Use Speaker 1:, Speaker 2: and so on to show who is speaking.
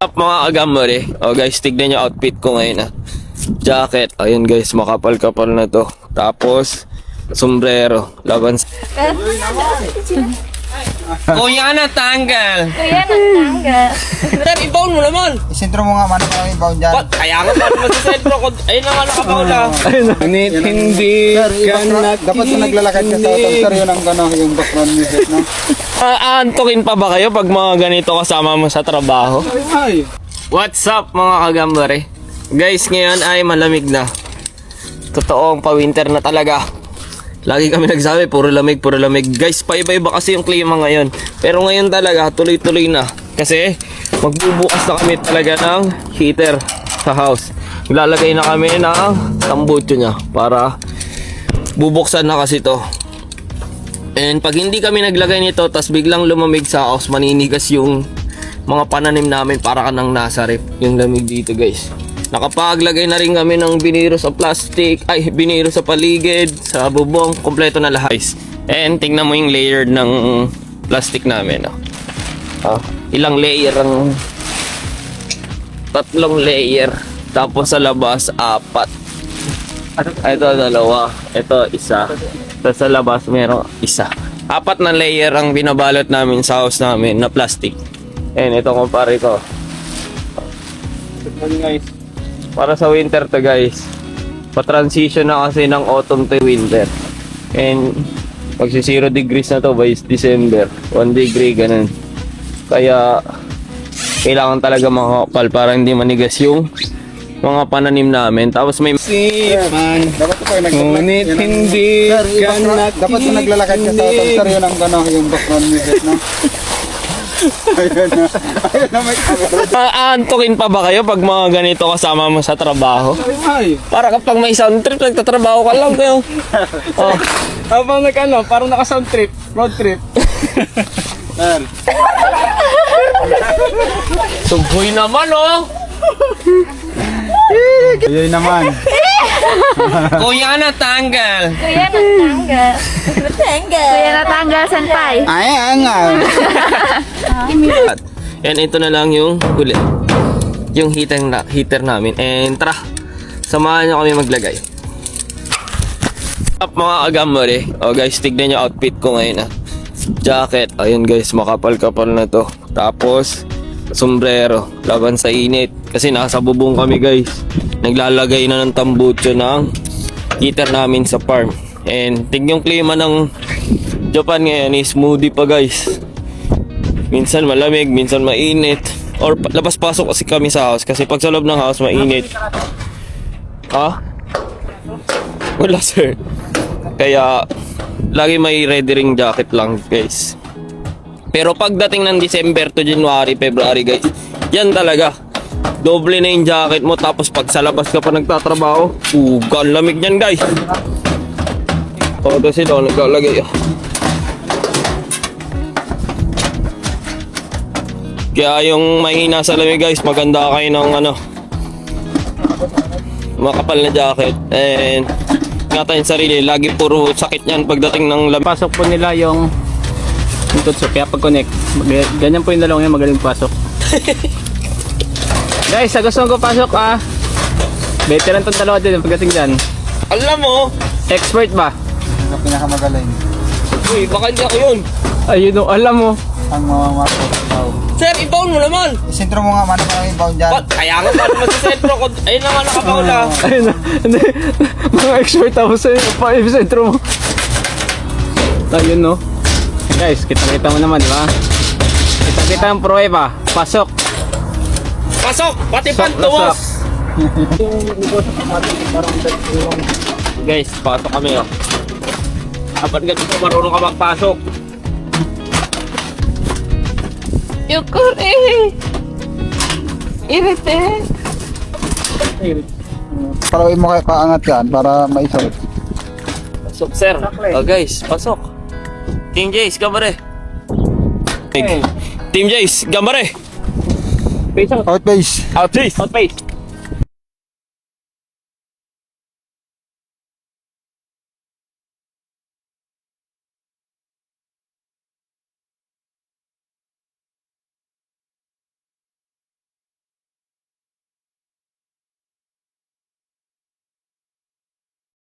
Speaker 1: Up mga agambare. Oh guys, tignan nyo outfit ko ngayon Jacket. Ayun guys, makapal-kapal na to. Tapos, sombrero. Laban sa... Kuya na tanggal.
Speaker 2: Kuya, nagtanggal.
Speaker 1: Sir, i-bound mo naman.
Speaker 3: Isentro mo nga man ang i-bound dyan.
Speaker 1: Kaya nga paano masasentro ko. Ayun na nga nakapaula.
Speaker 4: Ngunit hindi ka
Speaker 3: Dapat kung naglalakad ka sa auto, sir, yun ang gano'n, yung background music, no?
Speaker 1: Aantukin pa ba kayo pag mga ganito kasama mo sa trabaho?
Speaker 4: Ay,
Speaker 1: What's up mga kagambare? Guys, ngayon ay malamig na. Totoong pa-winter na talaga. Lagi kami nagsabi, puro lamig, puro lamig. Guys, paiba-iba kasi yung klima ngayon. Pero ngayon talaga, tuloy-tuloy na. Kasi magbubukas na kami talaga ng heater sa house. Ilalagay na kami ng tambucho niya para bubuksan na kasi to. And pag hindi kami naglagay nito, tas biglang lumamig sa house, maninigas yung mga pananim namin para ka nang nasa rep. Yung lamig dito guys. Nakapaglagay na rin kami ng biniro sa plastic, biniro sa paligid, sa bubong, kompleto na lahat. And tingnan mo yung layer ng plastic namin. Ilang layer ang... 3 layer. Tapos sa labas, 4. Ito 2. Ito 1. Tapos sa labas, meron 1. 4 na layer ang binabalot namin sa house namin na plastic. And ito kumpare ko. Guys. Para sa winter to guys. Pa-transition na kasi ng autumn to winter. And magsi 0 degrees na to by December. 1 degree ganun. Kaya kailangan talaga makakapal para hindi manigas yung mga pananim namin. Tapos may
Speaker 4: sipan.
Speaker 3: Dapat kung
Speaker 4: Ngunit hindi ka
Speaker 3: dapat kung naglalakad ka sa auto, sir, yun ang gano'n, yung background music, no? Ayun na may camera.
Speaker 1: aantukin pa ba kayo pag mga ganito kasama mo sa trabaho?
Speaker 4: Ay,
Speaker 1: Para kapag may sound trip, nagtatrabaho ka lang kayo. Oh.
Speaker 4: habang parang naka-sound trip, road trip.
Speaker 3: Sir,
Speaker 1: Suboy naman oh!
Speaker 3: yun naman.
Speaker 1: Kuya na tanggal.
Speaker 2: Kuya, nagtanggal. Kuya, natanggal, senpai.
Speaker 3: Ay, nga.
Speaker 1: And ito na lang yung huli. Yung heater namin. And tara, samahan nyo kami maglagay. Up mga agambare. Oh guys, tignan nyo outfit ko ngayon Jacket. Ayun guys, makapal-kapal na to. Tapos, sombrero. Laban sa init. Kasi nasa bubong kami guys. Naglalagay na ng tambucho ng heater namin sa farm. And tignan yung klima ng Japan ngayon is smoothie pa guys. Minsan malamig, minsan mainit. Or labas-pasok kasi kami sa house. Kasi pag sa loob ng house, mainit. Wala sir. Kaya lagi may ready ring jacket lang guys. Pero pagdating ng December to January, February guys, yan talaga. Doble na yung jacket mo. Tapos pag sa labas ka pa nagtatrabaho, ang lamig niyan guys. Ito sila naglalagay. Kaya yung mahina sa lamig guys, maganda kayo ng makapal na jacket. And ingatan yung sarili, lagi puro sakit yan pagdating ng lamig.
Speaker 4: Pasok po nila yung tutso, kaya pag connect, ganyan po yung dalawang yan, magaling pasok. Guys, sa gusto ko pasok veteran tong dalawa din pagdating dyan.
Speaker 1: Alam mo,
Speaker 4: Expert ba?
Speaker 3: Yung pinakamagaling.
Speaker 1: uy, baka hindi ako yun.
Speaker 4: Ayun o, alam mo.
Speaker 3: Ang mamamasok sa tao.
Speaker 1: Sir, i-bound mo naman.
Speaker 3: Isentro mo nga man ang i-bound dyan.
Speaker 1: Kaya nga paano masasentro ko. Ayun na nga nakapaula.
Speaker 4: Ayun na, hindi. Mga expert ako sa pa-epicentro mo. Ayun no. Guys, kita-kita mo naman, di ba? Kita-kita ang pruweba. Pasok.
Speaker 1: Pasok, pati
Speaker 4: Pasok,
Speaker 1: pantuwas. Guys, pasok kami Dapat ganito marunong ka magpasok.
Speaker 2: Yukuri. Irite.
Speaker 3: Palawin mo kayo paangat yan para maisot.
Speaker 1: Pasok sir. Oh guys, pasok. Team Jace, gambare. Team Jace, gambare.
Speaker 4: Face out.
Speaker 3: Out base.
Speaker 1: Out face.